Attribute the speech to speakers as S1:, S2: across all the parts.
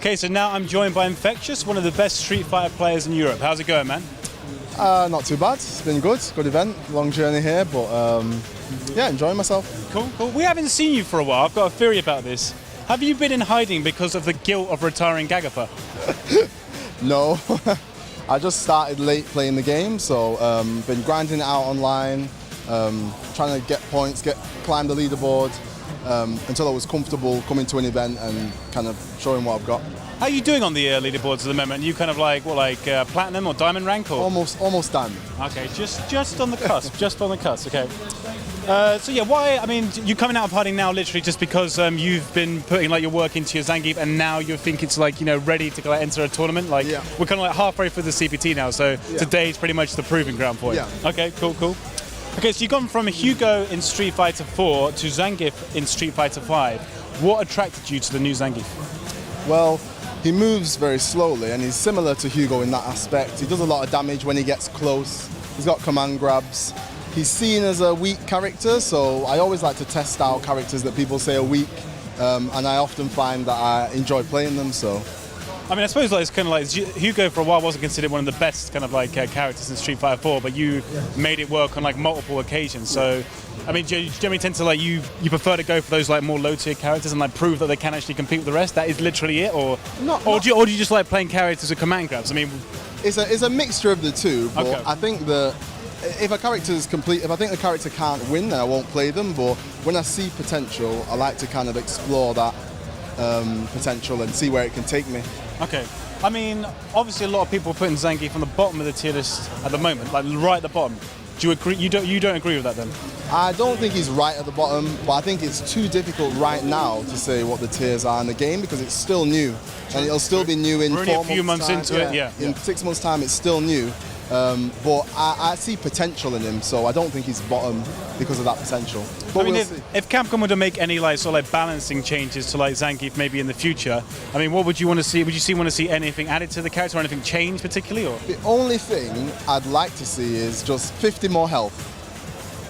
S1: Okay, so now I'm joined by Infexious, one of the best Street Fighter players in Europe. How's it going, man?
S2: Not too bad. It's been good event. Long journey here, but yeah, enjoying myself.
S1: Cool, cool. We haven't seen you for a while. I've got a theory about this. Have you been in hiding because of the guilt of retiring Gagapa?
S2: No, I just started late playing the game, so been grinding it out online, trying to get points, climb the leaderboard until I was comfortable coming to an event and kind of showing what I've got.
S1: How are you doing on the leaderboards at the moment? Are you kind of like platinum or diamond rank, or
S2: almost diamond?
S1: Okay, just on the cusp, just on the cusp. Okay. So yeah, why? I mean, you're coming out of hiding now, literally just because you've been putting like your work into your Zangief, and now you think it's like ready to enter a tournament. Like we're kind of like halfway through the CPT now, so today's pretty much the proving ground for you.
S2: Yeah.
S1: Okay, cool, cool. Okay, so you've gone from Hugo in Street Fighter 4 to Zangief in Street Fighter 5. What attracted you to the new Zangief?
S2: Well, he moves very slowly, and he's similar to Hugo in that aspect. He does a lot of damage when he gets close. He's got command grabs. He's seen as a weak character, so I always like to test out characters that people say are weak, and I often find that I enjoy playing them. So,
S1: I mean, I suppose it's kind of like Hugo for a while wasn't considered one of the best kind of like characters in Street Fighter 4, but you made it work on like multiple occasions. So, I mean, do you generally tend to like you prefer to go for those like more low tier characters and like prove that they can actually compete with the rest? That is literally it, or do you just like playing characters with command grabs? I mean,
S2: it's a mixture of the two. But
S1: okay.
S2: I think that if a character is complete, if I think the character can't win, then I won't play them. But when I see potential, I like to kind of explore that potential and see where it can take me.
S1: Okay. I mean, obviously a lot of people are putting Zangief on the bottom of the tier list at the moment, like right at the bottom. Do you agree? You don't agree with that then?
S2: I don't think he's right at the bottom, but I think it's too difficult right now to say what the tiers are in the game because it's still new, and it'll still be new in
S1: We're only a few months into it. Yeah.
S2: In 6 months' time, it's still new. But I see potential in him, so I don't think he's bottom because of that potential. But
S1: I mean, if Capcom were to make any like sort of like balancing changes to like Zangief maybe in the future, I mean, what would you want to see? Would you want to see anything added to the character or anything change particularly? Or
S2: the only thing I'd like to see is just 50 more health.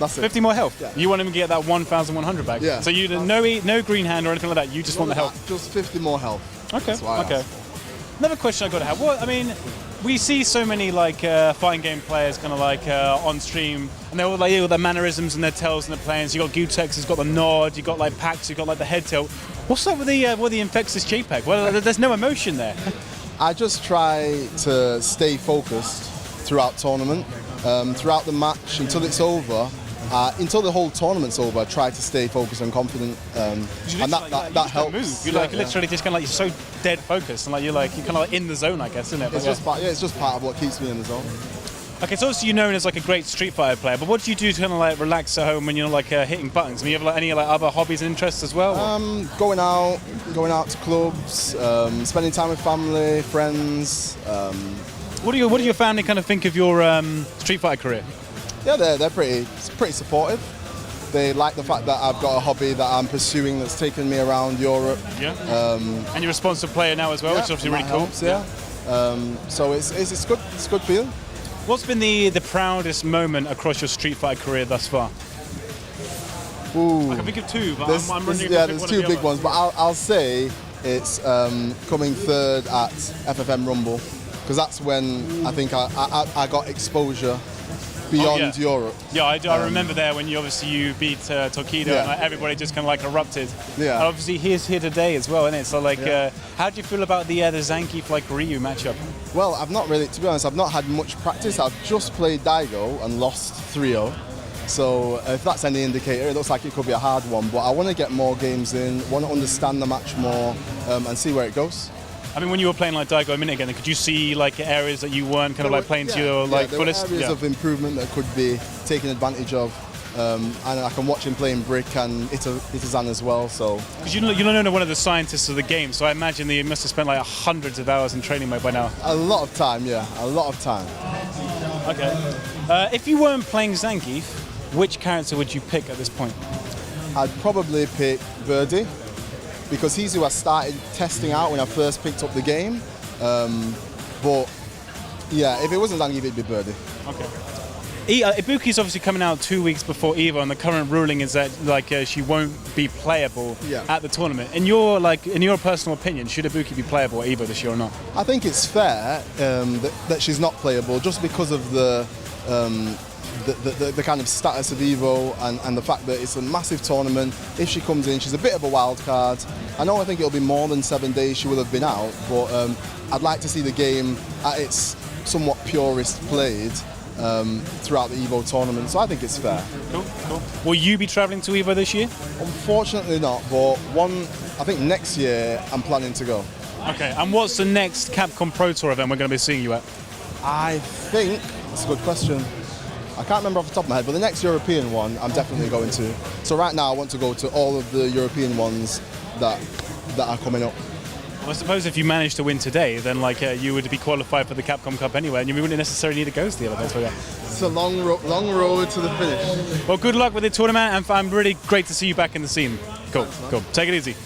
S2: That's it.
S1: 50 more health.
S2: Yeah.
S1: You want him to get that 1,100 back.
S2: Yeah.
S1: So you no green hand or anything like that. You just want the health.
S2: Just 50 more health.
S1: Okay. Okay. Another question I got to have. What I mean. We see so many like fighting game players kind of like on stream, and they're all like with their mannerisms and their tails and their plans. You got Gutex, who's got the nod. You got like Pax, who got like the head tilt. What's up with the Infexious JPEG? Well, there's no emotion there.
S2: I just try to stay focused throughout tournament, throughout the match until it's over. Until the whole tournament's over, I try to stay focused and confident, and that helps.
S1: You literally just kind of like you're so dead focused, and like you're kind of like in the zone, I guess, isn't it?
S2: It's just part of what keeps me in the zone.
S1: Okay, so obviously you're known as like a great Street Fighter player, but what do you do to kind of like relax at home when you're like hitting buttons? I mean, you have like any like other hobbies and interests as well?
S2: Going out to clubs, spending time with family, friends.
S1: What do your family kind of think of your Street Fighter career?
S2: Yeah, they're pretty supportive. They like the fact that I've got a hobby that I'm pursuing that's taken me around Europe.
S1: Yeah. And you're a sponsored player now as well, which is obviously really cool.
S2: Helps, yeah. So it's good. It's a good feeling.
S1: What's been the proudest moment across your Street Fighter career thus far?
S2: Ooh.
S1: I can think of two, but I'm running.
S2: There's two big ones, but I'll say it's coming third at FFM Rumble, because that's when I think I got exposure beyond Europe. Yeah,
S1: I remember there when you beat Tokido and like, everybody just kind of like erupted.
S2: Yeah.
S1: And obviously he's here today as well, isn't it? So like, how do you feel about the Zangief like Ryu matchup?
S2: Well, I've not really, to be honest, I've not had much practice. I've just played Daigo and lost 3-0. So if that's any indicator, it looks like it could be a hard one. But I want to get more games in, want to understand the match more, and see where it goes.
S1: I mean, when you were playing like Daigo a minute ago, could you see like areas that you weren't kind of like playing to your like fullest?
S2: There were areas of improvement that could be taken advantage of, and I can watch him playing Brick and Itazan as well. So
S1: because you're known as one of the scientists of the game, so I imagine that you must have spent like hundreds of hours in training mode by now.
S2: A lot of time, yeah, a lot of time.
S1: Okay. If you weren't playing Zangief, which character would you pick at this point?
S2: I'd probably pick Birdie, because he's who I started testing out when I first picked up the game. But yeah, if it wasn't Zangief, it'd be Birdie.
S1: Okay. Ibuki's obviously coming out 2 weeks before Evo, and the current ruling is that like she won't be playable at the tournament. In your personal opinion, should Ibuki be playable at Evo this year or not?
S2: I think it's fair that she's not playable just because of the kind of status of Evo and the fact that it's a massive tournament. If she comes in, she's a bit of a wild card. I think it'll be more than 7 days she will have been out, but I'd like to see the game at its somewhat purest played throughout the Evo tournament, so I think it's fair.
S1: Cool. Will you be travelling to Evo this year?
S2: Unfortunately not, but I think next year I'm planning to go.
S1: Okay, and what's the next Capcom Pro Tour event we're going to be seeing you at?
S2: I think, that's a good question. I can't remember off the top of my head, but the next European one I'm definitely going to. So right now I want to go to all of the European ones that are coming up.
S1: Well, I suppose if you manage to win today, then you would be qualified for the Capcom Cup anyway, and you wouldn't necessarily need to go to the event.
S2: It's a long road to the finish.
S1: Well, good luck with the tournament, and I'm really great to see you back in the scene. Cool. Take it easy.